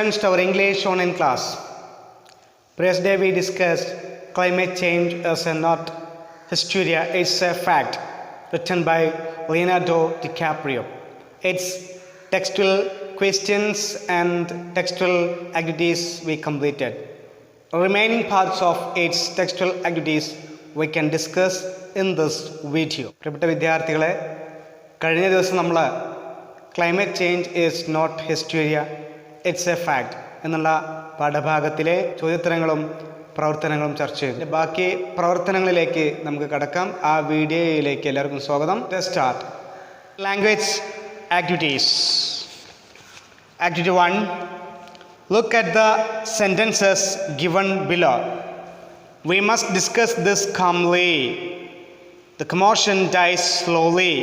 students to our English online class. Yesterday we discussed climate change as a not hysteria, it's a fact, written by Leonardo DiCaprio. Its textual questions and textual activities we completed. Remaining parts of its textual activities we can discuss in this video. പ്രിയപ്പെട്ട വിദ്യാർത്ഥികളെ, കഴിഞ്ഞ ദിവസം നമ്മൾ climate change is not hysteria it's a fact എന്നുള്ള പാഠഭാഗത്തിലെ ചോദ്യോത്തരങ്ങളും പ്രവർത്തനങ്ങളും ചർച്ച ചെയ്തു. ബാക്കി പ്രവർത്തനങ്ങളിലേക്ക് നമുക്ക് കടക്കാം. ആ വീഡിയോയിലേക്ക് എല്ലാവർക്കും സ്വാഗതം. Let's start. Language activities. Activity 1. Look at the sentences given below. We must discuss this calmly. The commotion dies slowly.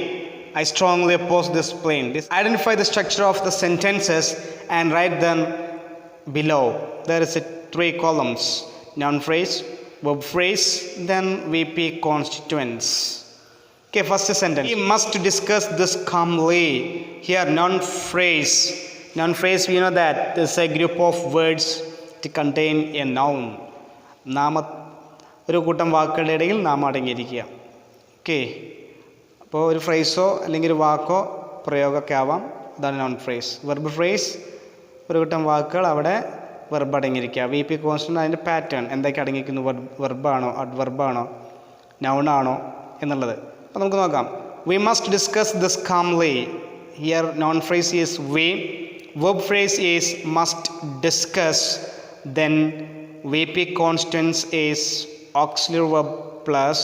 I strongly oppose this plan. Identify the structure of the sentences and write them below. There is 3 columns. Noun phrase, verb phrase, then VP constituents. Okay, first sentence. We must discuss this calmly. Here, noun phrase. Noun phrase, we know that this is a group of words to contain a noun. ഒരു കൂട്ടം വാക്കുകളുടെ ഇടയിൽ നാമം അടങ്ങിയിരിക്കുക. Okay, അപ്പോൾ ഒരു ഫ്രേസോ അല്ലെങ്കിൽ ഒരു വാക്കോ പ്രയോഗമൊക്കെ ആവാം. അതാണ് നോൺ ഫ്രേസ്. വെർബ് ഫ്രേസ്, ഒരു കൂട്ടം വാക്കുകൾ, അവിടെ വെർബ് അടങ്ങിയിരിക്കുക. വി പി കോൺസ്റ്റൻ്റ് അതിൻ്റെ പാറ്റേൺ എന്തൊക്കെ അടങ്ങിയിരിക്കുന്നു, വെർബാണോ അഡ്വർബാണോ നൗണാണോ എന്നുള്ളത്. അപ്പോൾ നമുക്ക് നോക്കാം. We must discuss this calmly. Here noun phrase is V, verb phrase is must discuss, then VP constants is auxiliary verb plus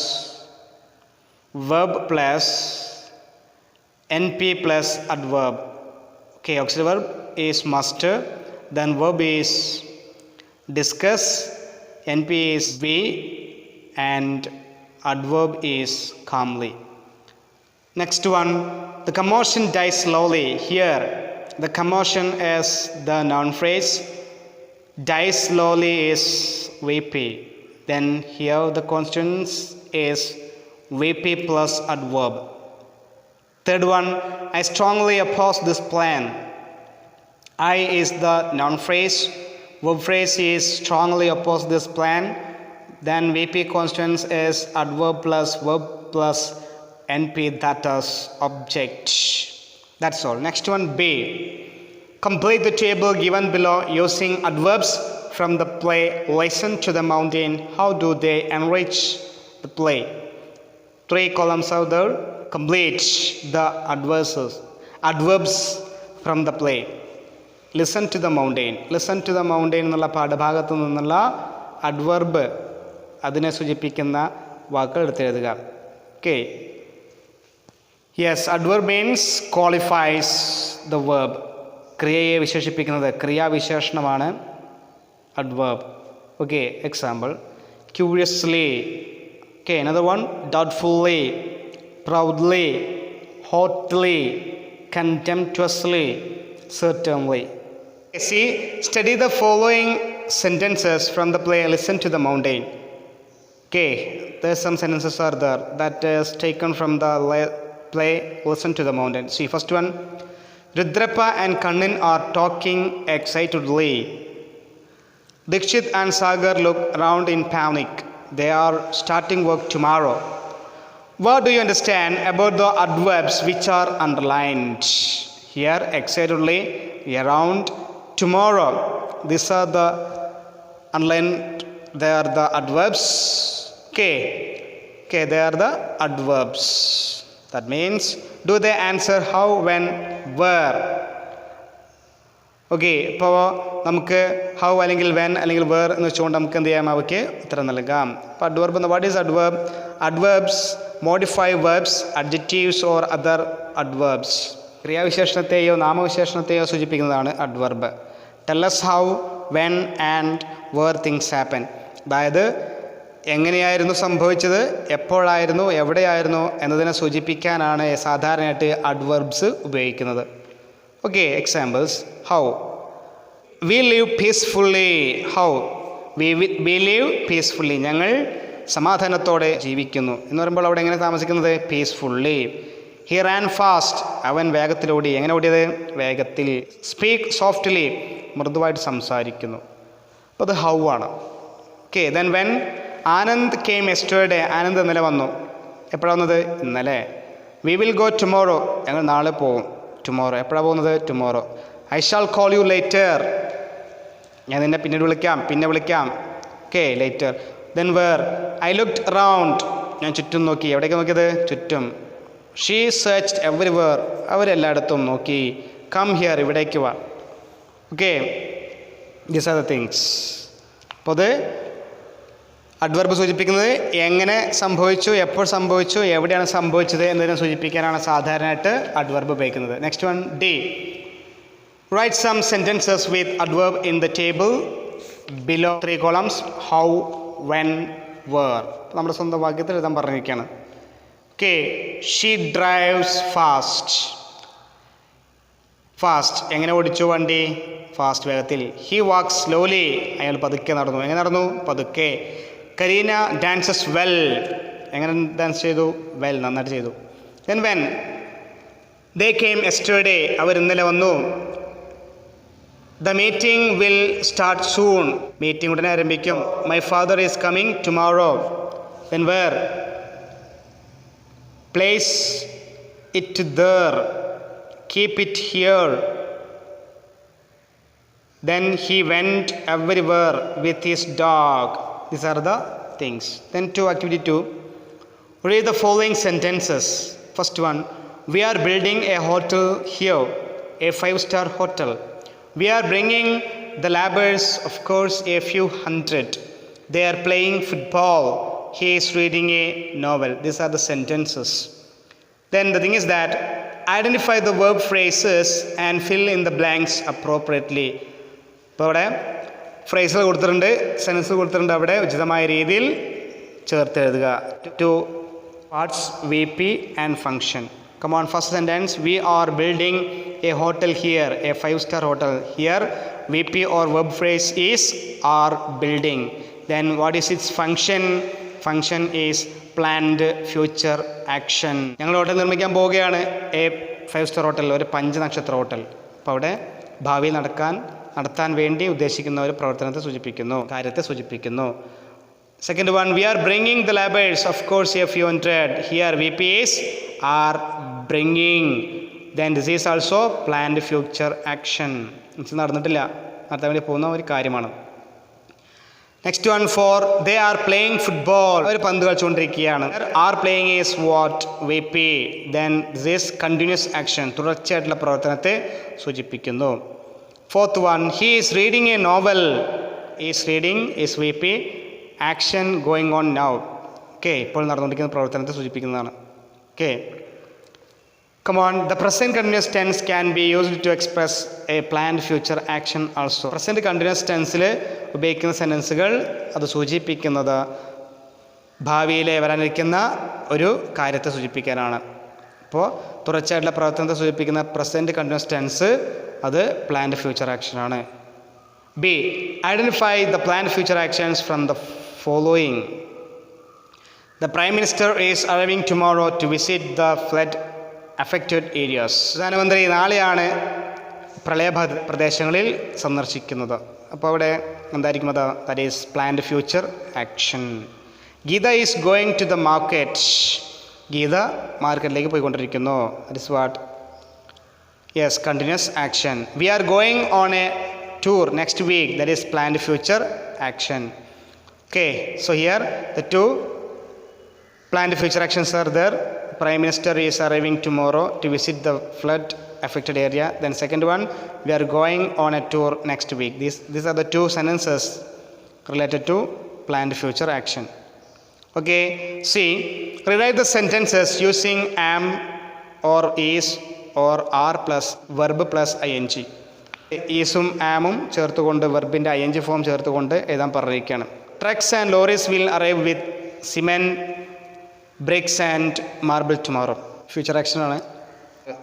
NP plus adverb. Okay, auxiliary verb is must, then verb is discuss, NP is be, and adverb is calmly. Next one, the commotion dies slowly. Here the commotion is the noun phrase, dies slowly is VP. Then here the constants is VP plus adverb. Third one, I strongly oppose this plan. I is the noun phrase, verb phrase is strongly oppose this plan. Then VP constants is adverb plus verb plus NP, that is object. That's all. Next one, B. Complete the table given below using adverbs from the play Lesson to the Mountain. How do they enrich the play? 3 columns are there. Complete the adverbs from the play. Listen to the mountain. Listen to the mountain എന്നുള്ള പാഠഭാഗത്തു നിന്നുള്ള adverb, അതിനെ സൂചിപ്പിക്കുന്ന വാക്കുകൾ എടുത്തെഴുതുക. Okay. Yes, adverb means qualifies the verb. ക്രിയയെ വിശേഷിപ്പിക്കുന്നത്, ക്രിയാവിശേഷണമാണ് adverb. Okay, example, curiously. Okay, another one, doubtfully, proudly, hotly, contemptuously, certainly. Okay, see, study the following sentences from the play Listen to the Mountain. Okay, there's some sentences are there that is taken from the play Listen to the Mountain. See, first one, Rudrappa and Kannan are talking excitedly. Dikshit and Sagar look around in panic. They are starting work tomorrow. What do you understand about the adverbs which are underlined? Here, excitedly, around, tomorrow. These are the underlined, they are the adverbs. Okay, they are the adverbs. That means, do they answer how, when, where? Okay, ഇപ്പോൾ നമുക്ക് how അല്ലെങ്കിൽ when അല്ലെങ്കിൽ where എന്ന് വെച്ചുകൊണ്ട് നമുക്ക് എന്ത് ചെയ്യാം, അവയ്ക്ക് ഉത്തരം നൽകാം. അപ്പോൾ അഡ്വർബ് എന്ന്, what is adverb? Adverbs modify verbs, adjectives or other adverbs. ക്രിയാവിശേഷണത്തെയോ നാമവിശേഷണത്തെയോ സൂചിപ്പിക്കുന്നതാണ് adverb. Tell us how, when and where things happen. അതായത് എങ്ങനെയായിരുന്നു സംഭവിച്ചത്, എപ്പോഴായിരുന്നു, എവിടെയായിരുന്നു എന്നതിനെ സൂചിപ്പിക്കാനാണ് സാധാരണയായിട്ട് അഡ്വർബ്സ് ഉപയോഗിക്കുന്നത്. Okay, examples. How, we live peacefully. How, we live peacefully, ഞങ്ങൾ സമാധാനത്തോടെ ജീവിക്കുന്നു എന്ന് പറയുമ്പോൾ അവിടെ എങ്ങനെ താമസിക്കുന്നത്, പീസ്ഫുള്ളി. He ran fast. അവൻ വേഗത്തിൽ ഓടി. എങ്ങനെ ഓടിയത്? വേഗത്തിൽ. Speak softly. മൃദുവായിട്ട് സംസാരിക്കുന്നു. അപ്പോൾ അത് ഹൗ ആണ്. Okay. Then when Anand came yesterday. Anand ഇന്നലെ വന്നു. എപ്പോഴാണ് വന്നത്? ഇന്നലെ. We will go tomorrow. ഞങ്ങൾ നാളെ പോകും. ടുമോറോ. എപ്പോഴാണ് പോകുന്നത്? Tomorrow. I shall call you later. ഞാൻ നിന്നെ പിന്നീട് വിളിക്കാം. പിന്നെ വിളിക്കാം. Okay. Later. Then where. I looked around. ഞാൻ ചുറ്റും നോക്കി. എവിടേക്ക് നോക്കിയത്? ചുറ്റും. She searched everywhere. അവരെല്ലായിടത്തും നോക്കി. Come here. ഇവിടേക്ക് വാ. Okay. These are the things. അപ്പോൾ അത് അഡ്വർബ് സൂചിപ്പിക്കുന്നത് എങ്ങനെ സംഭവിച്ചു, എപ്പോൾ സംഭവിച്ചു, എവിടെയാണ് സംഭവിച്ചത് എന്നതിനെ സൂചിപ്പിക്കാനാണ് സാധാരണയായിട്ട് അഡ്വർബ് ഉപയോഗിക്കുന്നത്. Next one, D. Right some sentences with adverb in the table below 3 columns. How, when, where. നമ്മുടെ സ്വന്തം വാക്യത്തിൽ എഴുതാൻ പറഞ്ഞിരിക്കുകയാണ്. Okay. She drives fast. Fast എങ്ങനെ ഓടിച്ചു വണ്ടി? ഫാസ്റ്റ് വേഗത്തിൽ. He wax slowly. അയാൾ പതുക്കെ നടന്നു. എങ്ങനെ നടന്നു? പതുക്കെ. Kareena dances well. എങ്ങനെ ഡാൻസ് ചെയ്തു? വെൽ, നന്നായിട്ട് ചെയ്തു. Then when. They came yesterday. അവർ ഇന്നലെ വന്നു. The meeting will start soon. Meeting ഉടനെ ആരംഭിക്കും. My father is coming tomorrow. Then where. Place it there. Keep it here. Then he went everywhere with his dog. These are the things. Then to activity 2. Read the following sentences. First one. We are building a hotel here, a 5-star hotel. We are bringing the laborers, of course, a few hundred. They are playing football. He is reading a novel. These are the sentences. Then the thing is that identify the verb phrases and fill in the blanks appropriately. അപ്പോൾ അവിടെ ഫ്രേസുകൾ കൊടുത്തിട്ടുണ്ട്, sentence കൊടുത്തിട്ടുണ്ട്. അവിടെ ഉചിതമായ രീതിയിൽ ചേർത്ത് എഴുതുക. 2 parts, VP and function. Come on, first sentence. We are building a hotel here, a 5-star hotel. Here VP or verb phrase is are building. Then what is its function? Function is planned future action. ഞങ്ങൾ hotel നിർമ്മിക്കാൻ പോവുകയാണ്. A 5-star hotel, ഒരു 5 നക്ഷത്ര hotel. അപ്പോൾ അവിടെ ഭാവിയിൽ നടത്താൻ വേണ്ടി ഉദ്ദേശിക്കുന്ന ഒരു പ്രവർത്തനത്തെ സൂചിപ്പിക്കുന്നു, കാര്യത്തെ സൂചിപ്പിക്കുന്നു. Second one. We are bringing the labours, of course a few hundred. Here V P is are bringing. Then this is also planned future action. നടന്നിട്ടില്ല, നടത്താൻ വേണ്ടി പോകുന്ന ഒരു കാര്യമാണ്. Next one. Four. They are playing football. അവർ പന്ത് കളിച്ചുകൊണ്ടിരിക്കുകയാണ്. Are playing is what? V P. Then this is continuous action, തുടർച്ചയായിട്ടുള്ള പ്രവർത്തനത്തെ സൂചിപ്പിക്കുന്നു. Fourth one. He is reading a novel. Is reading is VP. Action going on now. Okay. ഇപ്പോൾ നടന്നുകൊണ്ടിരിക്കുന്ന പ്രവർത്തനത്തെ സൂചിപ്പിക്കുന്നതാണ്. Okay. Come on. The present continuous tense can be used to express a planned future action also. Present continuous tenseൽ ഉപയോഗിക്കുന്ന സെൻറ്റൻസുകൾ അത് സൂചിപ്പിക്കുന്നത് ഭാവിയിലെ വരാനിരിക്കുന്ന ഒരു കാര്യത്തെ സൂചിപ്പിക്കാനാണ്. അപ്പോൾ തുടർച്ചയായിട്ടുള്ള പ്രവർത്തനത്തെ സൂചിപ്പിക്കുന്ന പ്രസൻറ്റ് കണ്ടിന്യൂസ് ടെൻസ് അത് പ്ലാൻഡ് ഫ്യൂച്ചർ ആക്ഷൻ ആണ്. B. Identify the planned future actions from the following. The prime minister is arriving tomorrow to visit the flood affected areas. പ്രധാനമന്ത്രി നാളെയാണ് പ്രളയബാധിത പ്രദേശങ്ങളിൽ സന്ദർശിക്കുന്നത്. അപ്പോൾ അവിടെ എന്തായിരിക്കും അത്? That is planned future action. Geetha is going to the market. Geetha മാർക്കറ്റിലേക്ക് പോയിക്കൊണ്ടിരിക്കുന്നു. That is what? Yes, continuous action. We are going on a tour next week. That is planned future action. Okay. So here the two planned future actions are there. Prime Minister is arriving tomorrow to visit the flood affected area. Then second one, we are going on a tour next week. These are the two sentences related to planned future action. Okay, see, rewrite the sentences using am or is or are plus verb plus ing. ഈസും ആമും ചേർത്തുകൊണ്ട് വെർബിൻ്റെ ing form ചേർത്തുകൊണ്ട് എഴുതാൻ പറഞ്ഞിരിക്കുകയാണ്. Trucks and lorries will arrive with cement, bricks and marble tomorrow. Future ആക്ഷനാണ്.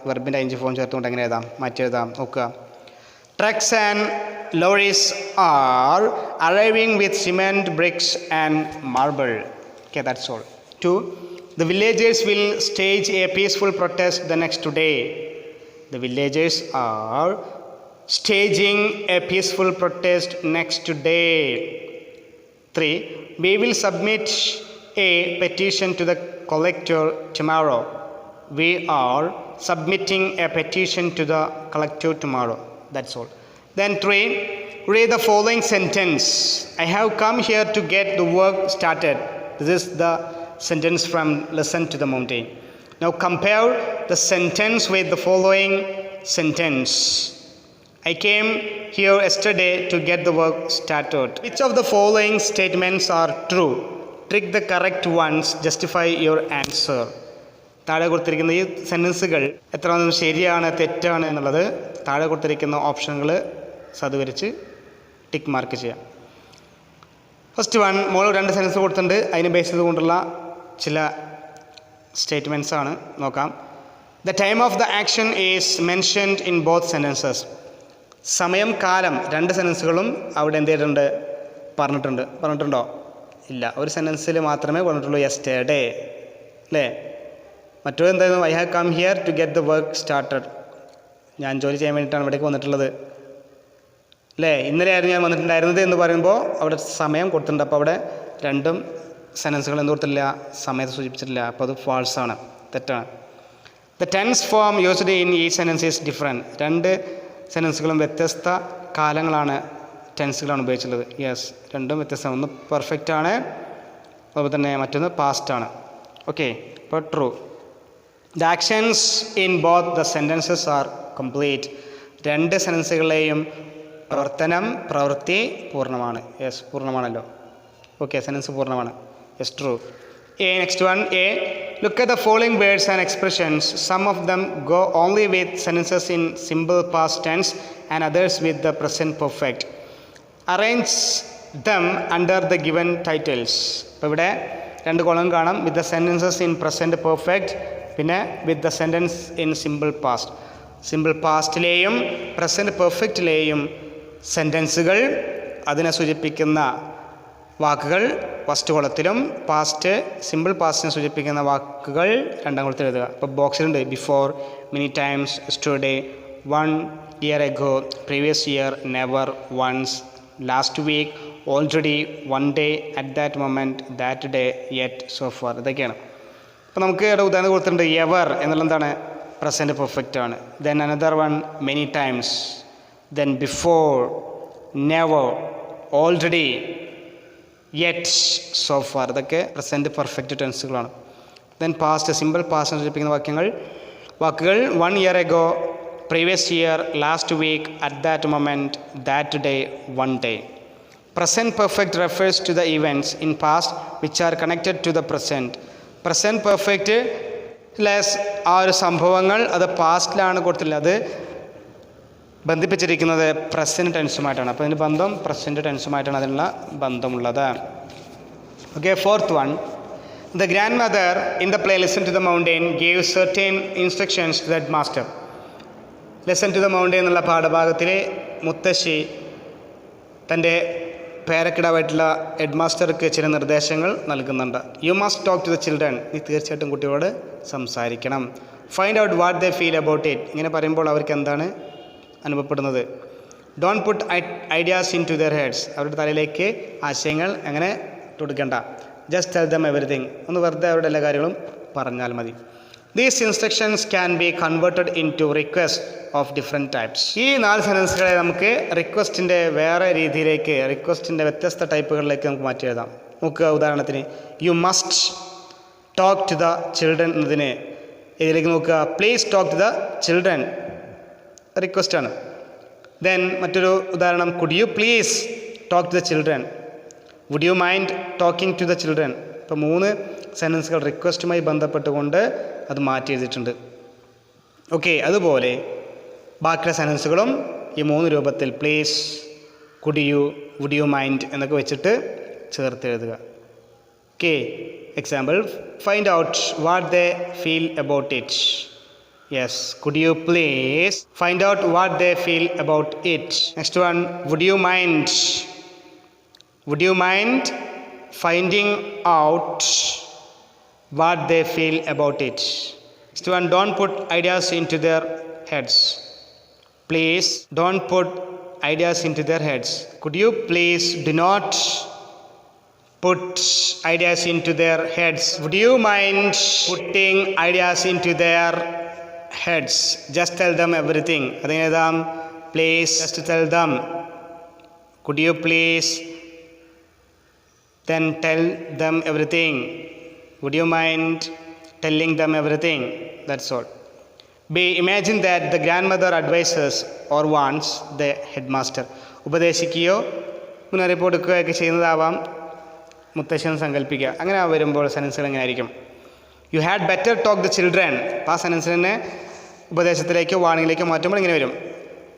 വെർബിൻ്റെ ing form ചേർത്തുകൊണ്ട് എങ്ങനെ എഴുതാം? മാറ്റി എഴുതാം. നോക്കുക. Trucks and lorries are arriving with cement, bricks and marble. Okay, that's all. 2. The villagers will stage a peaceful protest the next day. The villagers are staging a peaceful protest next day. 3. We will submit a petition to the collector tomorrow. We are submitting a petition to the collector tomorrow. That's all. Then 3. Read the following sentence. I have come here to get the work started. This is the sentence from Lesson to the Mountain. Now compare the sentence with the following sentence. I came here yesterday to get the work started. Which of the following statements are true? Trick the correct ones. Justify your answer. താഴെ കൊടുത്തിരിക്കുന്ന ഈ സെൻറ്റൻസുകൾ എത്രമാത്രം ശരിയാണ് തെറ്റാണ് എന്നുള്ളത് താഴെ കൊടുത്തിരിക്കുന്ന ഓപ്ഷനുകൾ സതുകരിച്ച് ടിക്ക് മാർക്ക് ചെയ്യാം. ഫസ്റ്റ് വൺ, മോൾ 2 സെൻറ്റൻസ് കൊടുത്തിട്ടുണ്ട്. അതിനെ ബേസ് ചെയ്തുകൊണ്ടുള്ള ചില സ്റ്റേറ്റ്മെൻറ്റ്സ് ആണ്, നോക്കാം. The time of the action is mentioned in both sentences. സമയം, കാലം 2 സെൻറ്റൻസുകളും അവിടെ എന്ത് ചെയ്തിട്ടുണ്ട്? പറഞ്ഞിട്ടുണ്ടോ? ഇല്ല, ഒരു സെൻറ്റൻസിൽ മാത്രമേ പറഞ്ഞിട്ടുള്ളൂ യെസ്റ്റർഡേ, അല്ലേ? മറ്റൊരു എന്തായിരുന്നു? I have come here to get the work started. ഞാൻ ജോലി ചെയ്യാൻ വേണ്ടിയിട്ടാണ് ഇവിടേക്ക് വന്നിട്ടുള്ളത്, അല്ലേ? ഇന്നലെ ആയിരുന്നു ഞാൻ വന്നിട്ടുണ്ടായിരുന്നത് എന്ന് പറയുമ്പോൾ അവിടെ സമയം കൊടുത്തിട്ടുണ്ട്. അപ്പോൾ അവിടെ 2 സെൻറ്റൻസുകൾ എന്ത് കൊടുത്തില്ല? സമയത്ത് സൂചിപ്പിച്ചിട്ടില്ല. അപ്പോൾ അത് ഫാൾസ് ആണ്, തെറ്റാണ്. The tense form used in ഈ സെൻറ്റൻസ് ഈസ് ഡിഫറെൻറ്റ്. 2 സെൻറ്റൻസുകളും വ്യത്യസ്ത കാലങ്ങളാണ്, ടെൻസുകളാണ് ഉപയോഗിച്ചിട്ടുള്ളത്. യെസ്, 2ഉം വ്യത്യസ്തമാണ്. ഒന്ന് പെർഫെക്റ്റ് ആണ്, അതുപോലെ തന്നെ മറ്റൊന്ന് പാസ്റ്റ് ആണ്. ഓക്കെ, അപ്പോൾ true. The actions in both the sentences are complete. 2 സെൻറ്റൻസുകളെയും പ്രവൃത്തി പൂർണ്ണമാണ്. യെസ്, പൂർണ്ണമാണല്ലോ. ഓക്കെ, സെൻറ്റൻസ് പൂർണ്ണമാണ്. Yes, true. Next one, A. Look at the following words and expressions. Some of them go only with sentences in simple past tense and others with the present perfect. Arrange them under the given titles. ഇപ്പോൾ ഇവിടെ 2 column കാണാം. With the sentences in present perfect, പിന്നെ with the sentence in simple past. Simple പാസ്റ്റിലെയും present പെർഫെക്റ്റിലെയും സെൻറ്റൻസുകൾ അതിനെ സൂചിപ്പിക്കുന്ന വാക്കുകൾ ഫസ്റ്റ് കോളത്തിലും സിമ്പിൾ പാസ്റ്റിനെ സൂചിപ്പിക്കുന്ന വാക്കുകൾ 2ാം കോളത്തിൽ എഴുതുക. ഇപ്പോൾ ബോക്സിലുണ്ട് before, many times, yesterday, 1 year ago, previous year, never, once, last week, already, one day, at that moment, that day, yet, so far. ഇതൊക്കെയാണ്. അപ്പോൾ നമുക്ക് ഇവിടെ ഉദാഹരണം കൊടുത്തിട്ടുണ്ട്. എവർ എന്നുള്ള എന്താണ്? പ്രസൻറ്റ് പെർഫെക്റ്റ് ആണ്. Then another one many times, then before, never, already, yet, so far. ഇതൊക്കെ പ്രസൻറ്റ് പെർഫെക്റ്റ് ടെൻസുകളാണ്. ദെൻ പാസ്റ്റ്, സിമ്പിൾ പാസ്റ്റ് സൂചിപ്പിക്കുന്ന വാക്കുകൾ 1 year ago, previous year, last week, at that moment, that day, one day. Present perfect refers to the events in past which are connected to the present. Present perfect ആ ഒരു സംഭവങ്ങൾ അത് പാസ്റ്റിലാണ് കൊടുത്തിട്ടുള്ളത്, അത് ബന്ധിപ്പിച്ചിരിക്കുന്നത് present ടെൻസുമായിട്ടാണ്. അപ്പോൾ അതിൻ്റെ ബന്ധം പ്രസൻറ്റ് ടെൻസുമായിട്ടാണ് അതിനുള്ള ബന്ധമുള്ളത്. Okay, fourth one. The grandmother in the play Lesson to the Mountain gave certain instructions to the headmaster. Lesson to the Mountain എന്നുള്ള പാഠഭാഗത്തിലെ മുത്തശ്ശി തൻ്റെ പേരക്കിടാവായിട്ടുള്ള ഹെഡ് മാസ്റ്റർക്ക് ചില നിർദ്ദേശങ്ങൾ നൽകുന്നുണ്ട്. You must talk to the children. നീ തീർച്ചയായിട്ടും കുട്ടികളോട് സംസാരിക്കണം. Find out what they feel about it. ഇങ്ങനെ പറയുമ്പോൾ അവർക്ക് എന്താണ് അനുഭവപ്പെടുന്നത്. Don't put ideas into their heads. അവരുടെ തലയിലേക്ക് ആശയങ്ങൾ അങ്ങനെ കൊടുക്കണ്ട. Just tell them everything. ഒന്ന് വെറുതെ അവരുടെ എല്ലാ കാര്യങ്ങളും പറഞ്ഞാൽ മതി. These instructions can be converted into request of different types. ഈ 4 സെൻറ്റൻസുകളെ നമുക്ക് റിക്വസ്റ്റിൻ്റെ വേറെ രീതിയിലേക്ക്, റിക്വസ്റ്റിൻ്റെ വ്യത്യസ്ത ടൈപ്പുകളിലേക്ക് നമുക്ക് മാറ്റി എഴുതാം. നോക്കുക, ഉദാഹരണത്തിന് you must talk to the children എന്നതിന് ഇതിലേക്ക് നോക്കുക, please talk to the children, റിക്വസ്റ്റാണ്. ദെൻ മറ്റൊരു ഉദാഹരണം, could you please talk to the children, would you mind talking to the children. ഇപ്പോൾ 3 സെൻറ്റൻസുകൾ റിക്വസ്റ്റുമായി ബന്ധപ്പെട്ടുകൊണ്ട് അത് മാറ്റി എഴുതിയിട്ടുണ്ട്. ഓക്കെ, അതുപോലെ ബാക്കിയുള്ള സെൻറ്റൻസുകളും ഈ 3 രൂപത്തിൽ please, could you, would you mind എന്നൊക്കെ വെച്ചിട്ട് ചേർത്ത് എഴുതുക. Okay, example, find out what they feel about it. Yes, could you please find out what they feel about it. Next one, would you mind finding out what they feel about it. Next one, don't put ideas into their heads. Please don't put ideas into their heads. Could you please do not put ideas into their heads? Would you mind putting ideas into their heads? Just tell them everything. Please just tell them. Could you please then tell them everything? Would you mind telling them everything? That's all. B. Imagine that the grandmother advises or warns the headmaster. ഉപദേശിക്കുകയോ മുന്നറിയിപ്പ് കൊടുക്കുകയൊക്കെ ചെയ്യുന്നതാവാം. മുത്തശ്ശൻ സങ്കല്പിക്കുക. അങ്ങനെ വരുമ്പോൾ സെൻറ്റൻസുകൾ എങ്ങനെ ആയിരിക്കും? U had better talk the children. ആ സെൻറ്റൻസിനെ ഉപദേശത്തിലേക്കോ വാണിങ്ങിലേക്കോ മാറ്റുമ്പോൾ ഇങ്ങനെ വരും.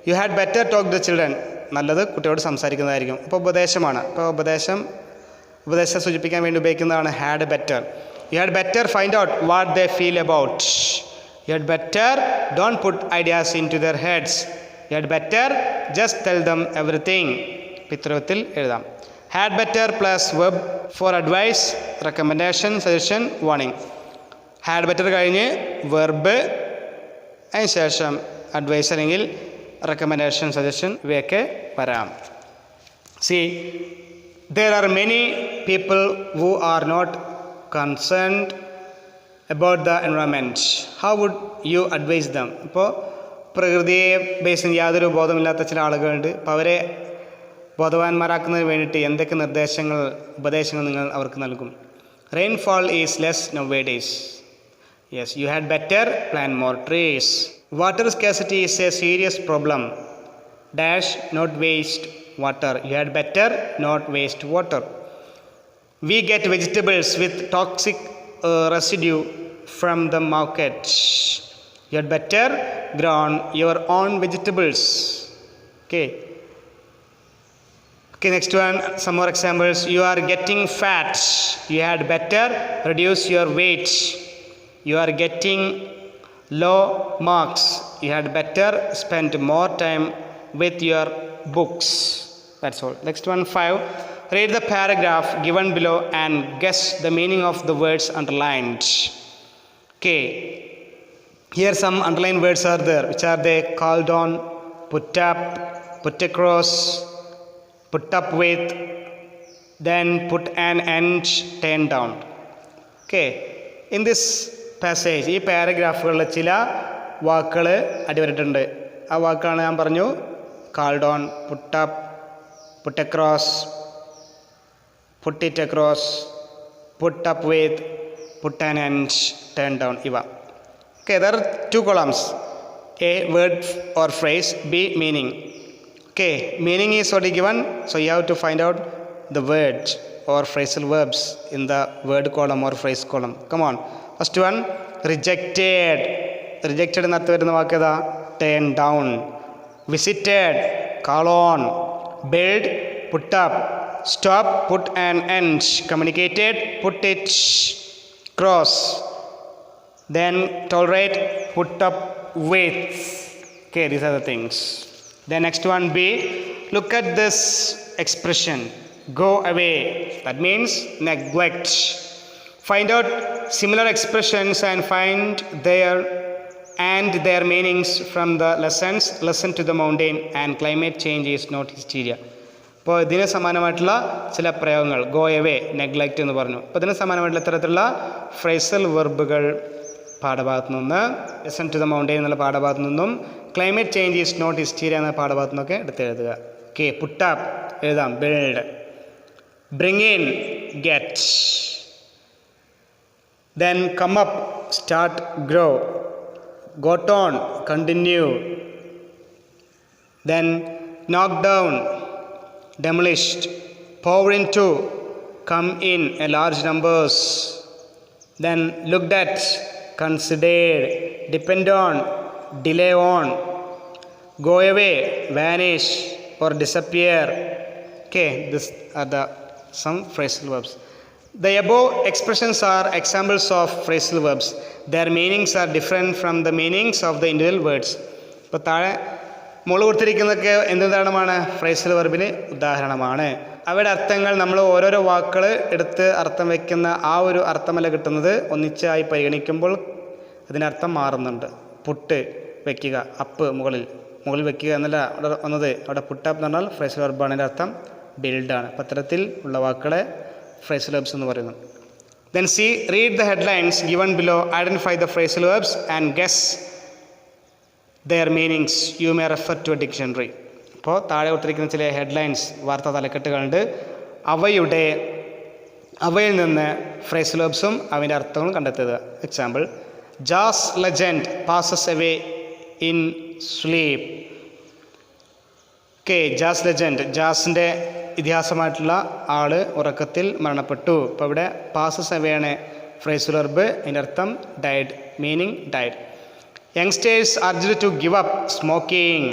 U had better talk the children. നല്ലത് കുട്ടിയോട് സംസാരിക്കുന്നതായിരിക്കും. ഇപ്പോൾ ഉപദേശമാണ്. ഇപ്പോൾ ഉപദേശം സൂചിപ്പിക്കാൻ വേണ്ടി ഉപയോഗിക്കുന്നതാണ് had better. You had better find out what they feel about. You had better don't put ideas into their heads. You had better just tell them everything. ഇത്തരത്തിൽ എഴുതാം. Had better plus verb for advice, recommendation, suggestion, warning. Had better കഴിഞ്ഞ് verb, അതിന് ശേഷം advice അല്ലെങ്കിൽ recommendation, suggestion ഇവയൊക്കെ വരാം. See, there are many people who are not concerned about the environment. How would you advise them? ഇപ്പോൾ പ്രകൃതിയെ base ചെയ്ത് യാതൊരു ബോധമില്ലാത്ത ചില ആളുകളുണ്ട്. അപ്പോൾ അവരെ ബോധവാന്മാരാക്കുന്നതിന് വേണ്ടിയിട്ട് എന്തൊക്കെ ഉപദേശങ്ങൾ നിങ്ങൾ അവർക്ക് നൽകും? Rainfall is less nowadays. Yes, you had better plant more trees. Water scarcity is a serious problem. Dash, not waste water. You had better not waste water. We get vegetables with toxic residue from the market. You had better grow your own vegetables. Okay, next one, some more examples. You are getting fat. You had better reduce your weight. You are getting low marks. You had better spend more time with your books. That's all. Next one, 5. Read the paragraph given below and guess the meaning of the words underlined. Okay, here some underlined words are there. Which are they? Called on, put up, put across, put up with, then put an end, turn down. Okay, in this passage, ഈ പാരഗ്രാഫുകളിൽ ചില വാക്കുകൾ അടിവരട്ടുണ്ട്. ആ വാക്കുകളാണ് ഞാൻ പറഞ്ഞു. Called on, put up, put across, put it across, put up with, put an end, turn down. ഇവ. Okay, there are 2 columns. A, word or phrase. B, meaning. Okay, meaning is already given, so you have to find out the word or phrasal verbs in the word column or phrase column. Come on. First one, rejected. Rejected എന്നർത്ഥം വരുന്ന വാക്ക് ഏതാ? Turn down. Visited, call on. Build, put up. Stop, put an end. Communicated, put it cross. Then tolerate, put up with. Okay, these are the things. Then next one, B. Look at this expression. Go away. That means neglect. Find out similar expressions and find their meanings from the lessons. Listen to the mountain and climate change is not hysteria. അപ്പോൾ ഇതിന് സമാനമായിട്ടുള്ള ചില പ്രയോഗങ്ങൾ, go away, neglect എന്ന് പറഞ്ഞു. അപ്പോൾ ഇതിന് സമാനമായിട്ടുള്ള ഇത്തരത്തിലുള്ള ഫ്രേസൽ വെർബുകൾ പാഠഭാഗത്തു നിന്ന്, ലിസൺ ടു ദ മൗണ്ടെയിൻ എന്നുള്ള ഭാഗത്തു നിന്നും, climate change is not hysteria എന്ന പാഠഭാഗത്തു നിന്നൊക്കെ എടുത്തെഴുതുക. ഓക്കെ, പുട്ട് അപ്പ് എഴുതാം, build. Bring in, get. Then come up, start, grow. Got on, continue. Then knock down, demolished. Pour into, come in a large numbers. Then looked at, considered. Depend on, delay on. Go away, vanish or disappear. Okay, these are some phrasal verbs. The above expressions are examples of phrasal verbs. Their meanings are different from the meanings of the individual words. ഇപ്പോൾ താഴെ മുകളിൽ കൊടുത്തിരിക്കുന്നതൊക്കെ എന്തുദാഹരണമാണ്? Phrasal വെർബിന് ഉദാഹരണമാണ്. അവയുടെ അർത്ഥങ്ങൾ നമ്മൾ ഓരോരോ വാക്കുകൾ എടുത്ത് അർത്ഥം വയ്ക്കുന്ന ആ ഒരു അർത്ഥമല്ല കിട്ടുന്നത്, ഒന്നിച്ചായി പരിഗണിക്കുമ്പോൾ അതിനർത്ഥം മാറുന്നുണ്ട്. പുട്ട് വയ്ക്കുക, അപ്പ് മുകളിൽ വയ്ക്കുക എന്നല്ല അവിടെ വന്നത്. അവിടെ പുട്ട് അപ്പ് എന്ന് പറഞ്ഞാൽ ഫ്രേസൽ വെർബാണ്. അതിൻ്റെ അർത്ഥം ബിൽഡാണ്. അപ്പം അത്തരത്തിൽ ഉള്ള വാക്കുകളെ ഫ്രേസൽ വെർബ്സ് എന്ന് പറയുന്നു. Then see, read the headlines given below, identify the phrasal verbs and guess their meanings. You may refer to a dictionary. അപ്പോൾ താഴെ കൊടുത്തിരിക്കുന്ന ചില ഹെഡ്ലൈൻസ്, വാർത്താ തലക്കെട്ടുകളുണ്ട്. അവയിൽ നിന്ന് ഫ്രേസൽ വെർബ്സും അവൻ്റെ അർത്ഥങ്ങളും കണ്ടെത്തുക. Example, jazz legend passes away in sleep. Jazz legend, ജാസിൻ്റെ ഇതിഹാസമായിട്ടുള്ള ആൾ ഉറക്കത്തിൽ മരണപ്പെട്ടു. അപ്പോൾ ഇവിടെ പാസസ് അവയാണ് ഫ്രേസൽ വെർബ്. അതിൻ്റെ അർത്ഥം died, meaning died. Youngsters urged to give up smoking.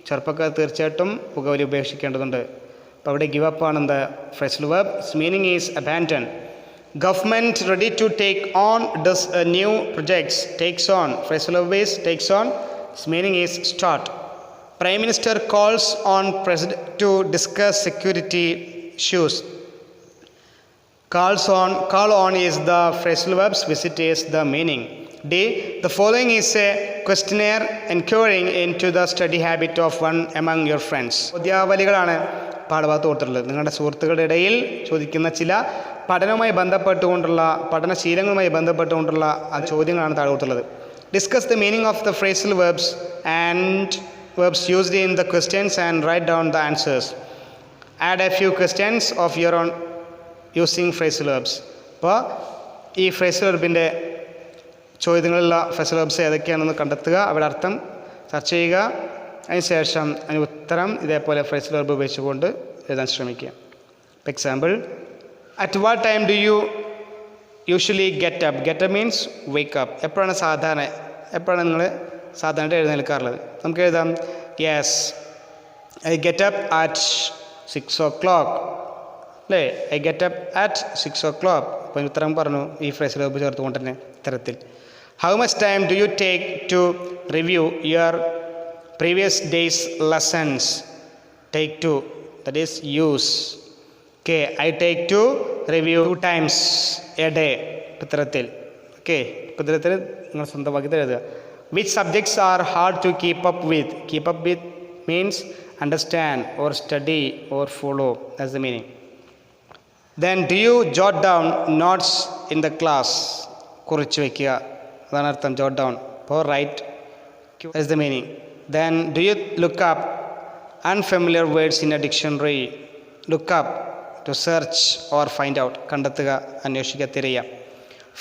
ചെറുപ്പക്കാർ തീർച്ചയായിട്ടും പുകവലി ഉപേക്ഷിക്കേണ്ടതുണ്ട്. അപ്പോൾ അവിടെ ഗിവ് അപ്പ് ആണ് എന്താ phrasal verb. Its meaning is abandon. Government ready to take on does new projects. Takes on, phrasal verb is takes on. Its meaning is start. Prime Minister calls on President to discuss security issues. Call on is the phrasal verbs. Visit is the meaning. D. The following is a questionnaire inquiring into the study habit of one among your friends. ചോദ്യാവലികളാണ് പാഠഭാഗത്ത് കൊടുത്തിട്ടുള്ളത്. നിങ്ങളുടെ സുഹൃത്തുക്കളുടെ ഇടയിൽ ചോദിക്കുന്ന ചില പഠനവുമായി ബന്ധപ്പെട്ടുകൊണ്ടുള്ള പഠനശീലങ്ങളുമായി ബന്ധപ്പെട്ടുകൊണ്ടുള്ള ആ ചോദ്യങ്ങളാണ് താഴെ കൊടുത്തിട്ടുള്ളത്. Discuss the meaning of the phrasal verbs and verbs used in the questions and write down the answers. Add a few questions of your own using phrasal verbs. അപ്പോൾ ഈ ഫ്രേസൽ വെർബിൻ്റെ ചോദ്യങ്ങളുള്ള ഫ്രേസൽ വെർബ്സ് ഏതൊക്കെയാണെന്ന് കണ്ടെത്തുക, അവയുടെ അർത്ഥം ചർച്ച ചെയ്യുക. അതിനുശേഷം അതിന് ഉത്തരം ഇതേപോലെ ഫ്രേസൽ വെർബ് ഉപയോഗിച്ചുകൊണ്ട് എഴുതാൻ ശ്രമിക്കുക. Example, at what time do you usually get up. Get up means wake up. എപ്പോഴാണ് നിങ്ങൾ സാധാരണ എഴുന്നേൽക്കാറുള്ളത്? നമുക്ക് എഴുതാം, yes I get up at 6 o'clock. അല്ലേ, I get up at 6 o'clock. അപ്പോൾ ഉത്തരം പറഞ്ഞു ഈ ഫ്രേസൽ വെർബ് ചേർത്തുകൊണ്ട് തന്നെ ഇത്തരത്തിൽ. How much time do you take to review your previous days lessons. Take to, that is use. I take to review 2 times a day. ഇത്തരത്തിൽ ഇത്തരത്തിൽ നിങ്ങൾ സ്വന്തം വാക്യത്തിൽ എഴുതുക. Which subjects are hard to keep up with? Keep up with means understand or study or follow. That's the meaning. Then do you jot down notes in the class? കുറിച്ച് വയ്ക്കുക, അതാണ് അർത്ഥം jot down. അപ്പോൾ write. That's the meaning. Then do you look up unfamiliar words in a dictionary? Look up, to search or find out. കണ്ടെത്തുക, അന്വേഷിക്കുക, തിരയുക.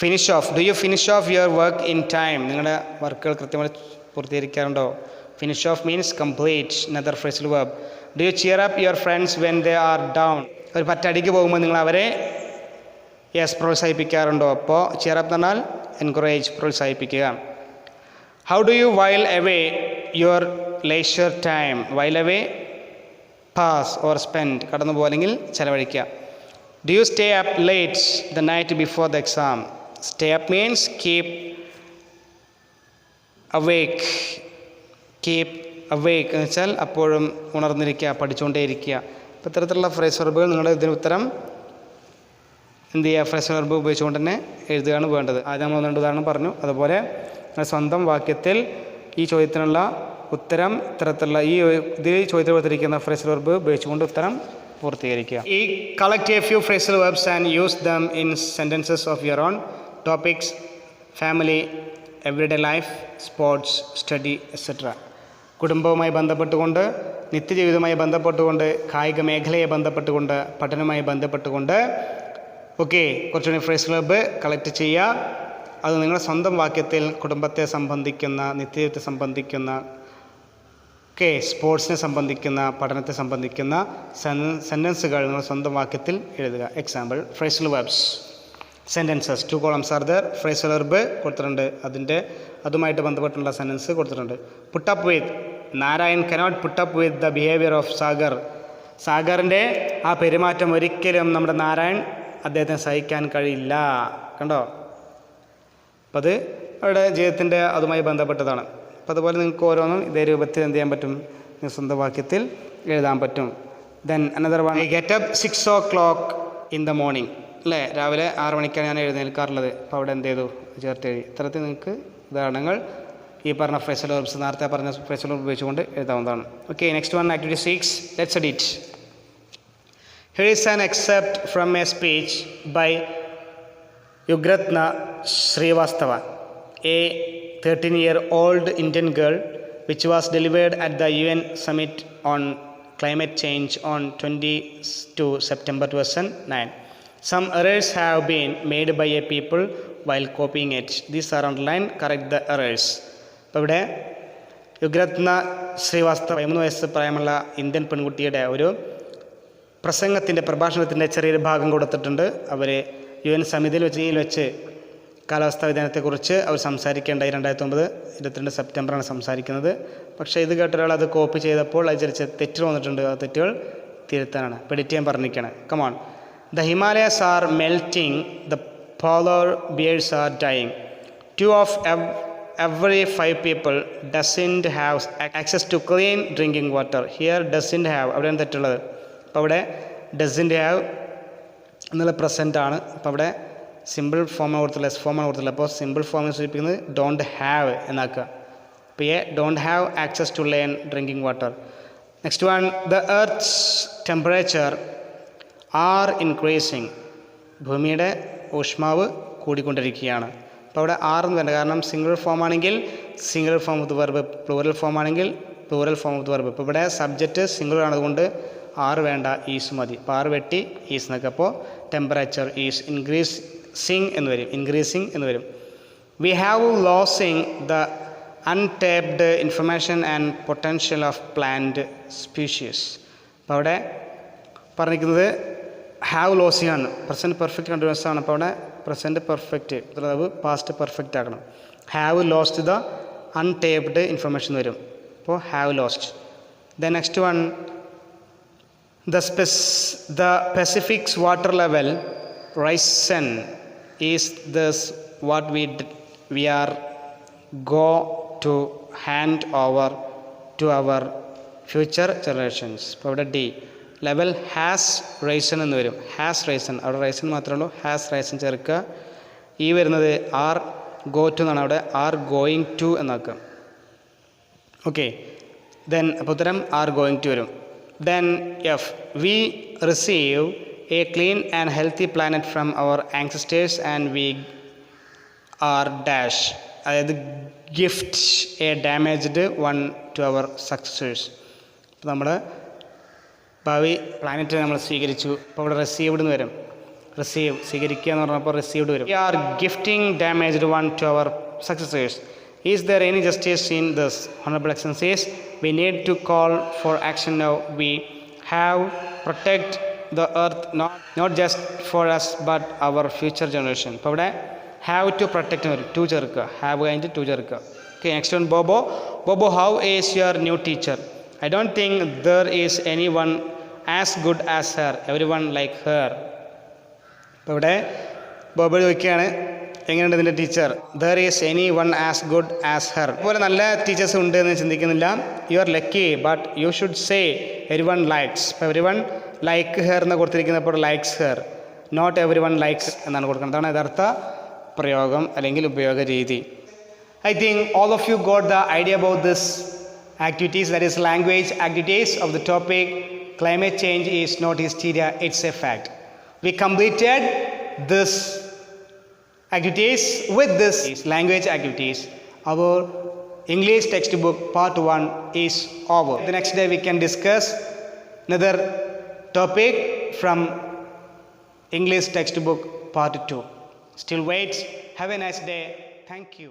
Finish off. Do you finish off your work in time. നിങ്ങളുടെ വർക്കുകൾ കൃത്യമായി പൂർത്തീകരിക്കാറുണ്ടോ? Finish off means complete. Another phrasal verb. Do you cheer up your friends when they are down. ഒരു പറ്റടിക്ക് പോകുമ്പോൾ നിങ്ങൾ അവരെ പ്രോത്സാഹിപ്പിക്കാറുണ്ടോ? അപ്പോൾ ചിയർ അപ്പ് എന്ന് പറഞ്ഞാൽ എൻകറേജ്, പ്രോത്സാഹിപ്പിക്കുക. How do you while away your leisure time. While away pass or spend, കടന്നു പോകണമെങ്കിൽ ചെലവഴിക്കുക. Do you stay up late the night before the exam. Stay up means keep awake. Keep awake എന്ന് വെച്ചാൽ അപ്പോഴും ഉണർന്നിരിക്കുക, പഠിച്ചുകൊണ്ടേയിരിക്കുക. അപ്പോൾ ഇത്തരത്തിലുള്ള phrase വെർബുകൾ നിങ്ങളുടെ ഇതിന് ഉത്തരം എന്ത് ചെയ്യുക, ഫ്രേസ് വെർബ് ഉപയോഗിച്ചുകൊണ്ട് തന്നെ എഴുതുകയാണ് വേണ്ടത്. ആദ്യം നമ്മൾ 2 ഉദാഹരണം പറഞ്ഞു. അതുപോലെ സ്വന്തം വാക്യത്തിൽ ഈ ചോദ്യത്തിനുള്ള ഉത്തരം ഇത്തരത്തിലുള്ള ഇതിൽ ചോദ്യത്തിൽ കൊടുത്തിരിക്കുന്ന ഫ്രേസ് വെർബ് ഉപയോഗിച്ചുകൊണ്ട് ഉത്തരം പൂർത്തീകരിക്കുക. ഈ collect A few phrasal verbs and use them in sentences of your own topics, family, everyday life, sports, study etcetera. കുടുംബവുമായി ബന്ധപ്പെട്ടുകൊണ്ട്, നിത്യജീവിതവുമായി ബന്ധപ്പെട്ടുകൊണ്ട്, കായിക മേഖലയെ ബന്ധപ്പെട്ടുകൊണ്ട്, പഠനവുമായി ബന്ധപ്പെട്ടുകൊണ്ട് കുറച്ചുകൂടി ഫ്രേസൽ വെർബ് കളക്ട് ചെയ്യുക. അത് നിങ്ങളുടെ സ്വന്തം വാക്യത്തിൽ കുടുംബത്തെ സംബന്ധിക്കുന്ന, നിത്യജീവിതത്തെ സംബന്ധിക്കുന്ന, സ്പോർട്സിനെ സംബന്ധിക്കുന്ന, പഠനത്തെ സംബന്ധിക്കുന്ന സെൻറ്റൻസുകൾ നിങ്ങൾ സ്വന്തം വാക്യത്തിൽ എഴുതുക. Example, phrasal verbs sentences 2 columns are there. Phrasal verb കൊടുത്തിട്ടുണ്ട്, അതുമായിട്ട് ബന്ധപ്പെട്ടുള്ള സെൻറ്റൻസ് കൊടുത്തിട്ടുണ്ട്. Put up with. Narayan cannot put up with the behaviour of Sagar. സാഗറിൻ്റെ ആ പെരുമാറ്റം ഒരിക്കലും നമ്മുടെ നാരായൺ അദ്ദേഹത്തിന് സഹിക്കാൻ കഴിയില്ല. കണ്ടോ? അപ്പോൾ അത് അവരുടെ ജീവിതത്തിൻ്റെ അതുമായി ബന്ധപ്പെട്ടതാണ്. അപ്പോൾ അതുപോലെ നിങ്ങൾക്ക് ഓരോന്നും ഇതേ രൂപത്തിൽ എന്ത് ചെയ്യാൻ പറ്റും, സ്വന്തം വാക്യത്തിൽ എഴുതാൻ പറ്റും. Then another one, I get up 6 o'clock in the morning. അല്ലേ, രാവിലെ 6 മണിക്കാണ് ഞാൻ എഴുന്നേൽക്കാറുള്ളത്. അപ്പോൾ അവിടെ എന്ത് ചെയ്തു, ചേർത്ത് എഴുതി. ഇത്തരത്തിൽ നിങ്ങൾക്ക് ഉദാഹരണങ്ങൾ ഈ പറഞ്ഞ ഫ്രേസൽ വെർബ്സ്, നേരത്തെ പറഞ്ഞ ഫ്രേസൽ വെർബ് ഉപയോഗിച്ചുകൊണ്ട് എഴുതാവുന്നതാണ്. Okay, next one, activity 6. Let's read it. Here is an excerpt from a speech by Yugratna Srivastava, a 13-year-old Indian girl, which was delivered at the UN Summit on Climate Change on 22 September 2009. Some errors have been made by a people while copying it. These are underlined. Correct the errors. അപ്പോൾ ഇവിടെ യുഗ്രത്ന ശ്രീവാസ്തവ 13 വയസ്സ് പ്രായമുള്ള Indian പെൺകുട്ടിയുടെ ഒരു പ്രസംഗത്തിൻ്റെ പ്രഭാഷണത്തിൻ്റെ ചെറിയൊരു ഭാഗം കൊടുത്തിട്ടുണ്ട്. അവർ UN സമിതിയിൽ വെച്ച് കാലാവസ്ഥാ വ്യതിയാനത്തെക്കുറിച്ച് അവർ സംസാരിക്കേണ്ടായി. 2022 സെപ്റ്റംബറാണ് സംസാരിക്കുന്നത്. പക്ഷേ ഇത് കേട്ട ഒരാൾ അത് കോപ്പി ചെയ്തപ്പോൾ അത് ചെറിയ തെറ്റുകൾ വന്നിട്ടുണ്ട്. ആ തെറ്റുകൾ തിരുത്താനാണ്, എഡിറ്റ് ചെയ്യാൻ പറഞ്ഞിരിക്കുകയാണ്. Come on. The Himalayas are melting, the polar bears are dying. 2 of every 5 people doesn't have access to clean drinking water. Here doesn't have, അവിടെയാണ് തെറ്റുള്ളത്. അപ്പോൾ അവിടെ doesn't have എന്നുള്ള പ്രസൻറ്റ് ആണ്. അപ്പോൾ അവിടെ സിമ്പിൾ ഫോമാണ് കൊടുത്തില്ല, എസ് ഫോമാണ് കൊടുത്തില്ല. അപ്പോൾ സിമ്പിൾ ഫോമിനെ സൂചിപ്പിക്കുന്നത് ഡോണ്ട് ഹാവ് എന്നാക്കുക. അപ്പോൾ don't have access to clean drinking water. Next one, the earth's temperature are increasing. ഭൂമിയുടെ ഊഷ്മാവ് കൂടിക്കൊണ്ടിരിക്കുകയാണ്. അപ്പോൾ അവിടെ ആർ എന്ന് വേണ്ട, കാരണം സിംഗിൾ ഫോം ആണെങ്കിൽ single form of the verb, plural form ആണെങ്കിൽ plural form of the verb. ഇപ്പോൾ ഇവിടെ സബ്ജക്റ്റ് സിംഗിൾ ആണ്, അതുകൊണ്ട് ആറ് വേണ്ട, ഈസ് മതി. അപ്പോൾ ആറ് വെട്ടി ഈസ് എന്നൊക്കെ. അപ്പോൾ ടെമ്പറേച്ചർ ഈസ് ഇൻക്രീസിങ് എന്ന് വരും, ഇൻക്രീസിങ് എന്ന് വരും. We have losing the untapped information and potential of plant species. അപ്പോൾ അവിടെ പറഞ്ഞിരിക്കുന്നത് ഹാവ് ലോസിങ് ആണ്, പ്രസൻറ്റ് പെർഫെക്റ്റ് കണ്ടിന്യൂസ് ആണ്. അപ്പോൾ അവിടെ പ്രസൻറ്റ് പെർഫെക്റ്റ്, അതായത് പാസ്റ്റ് പെർഫെക്റ്റ് ആക്കണം. ഹാവ് ലോസ്റ്റ് ദ അൺടേപ്ഡ് ഇൻഫർമേഷൻ വരും. അപ്പോൾ have lost. Then next one, the Pacific's water level risen is this what we are go to hand over to our future generations. അപ്പോൾ അവിടെ D level has Raisan എന്ന് വരും. Has Raisan, അവിടെ റൈസൺ മാത്രമേ ഉള്ളൂ, has Raisan ചേർക്കുക. ഈ വരുന്നത് ആർ ഗോ ടു എന്നാണ്, അവിടെ ആർ ഗോയിങ് ടു എന്നാക്കുക. ഓക്കെ, ദെൻ അപ്പോൾ ഉത്തരം ആർ ഗോയിങ് ടു വരും. Then F, we receive a clean and healthy planet from our ancestors and we are dash, അതായത് gift a damaged one to our successors. അപ്പോൾ നമ്മൾ ഭാവി planet നമ്മൾ സ്വീകരിച്ചു. അപ്പോൾ ഇവിടെ റിസീവ്ഡ് എന്ന് വരും. റിസീവ്, സ്വീകരിക്കുക എന്ന് പറഞ്ഞപ്പോൾ റിസീവ്ഡ് വരും. We are gifting damaged one to our successors. Is there any justice in this? Honorable Excellencies, we need to call for action now. We have protect the earth not just for us but our future generation. അപ്പോൾ ഇവിടെ have to protect എന്ന് വരും. To ചേർക്കുക, have കഴിഞ്ഞിട്ട് to ചേർക്കുക. Okay, next one, Bobo. Bobo, how is your new teacher? I don't think there is anyone as good as her. Everyone like her. അപ്പോൾ ഇവിടെ ബോബോ ചോദിക്കുകയാണ്, എങ്ങനെയുണ്ട് ഇതിൻ്റെ teacher? There is anyone as good as her. അതുപോലെ നല്ല teachers ഉണ്ട് എന്ന് ചിന്തിക്കുന്നില്ല. You are lucky but you should say everyone likes. ഇപ്പോൾ എവരി വൺ ലൈക്ക് ഹെർ എന്ന് കൊടുത്തിരിക്കുന്നപ്പോൾ likes her, not everyone likes എന്നാണ് കൊടുക്കുന്നത്. അതാണ് യഥാർത്ഥ പ്രയോഗം അല്ലെങ്കിൽ ഉപയോഗ രീതി. I think all of you got the idea about this activities, that is language activities of the topic climate change is not hysteria, it's a fact. We completed this activities with this language activities. Our English textbook part 1 is over. The next day we can discuss another topic from English textbook part 2. Still wait. Have a nice day. Thank you.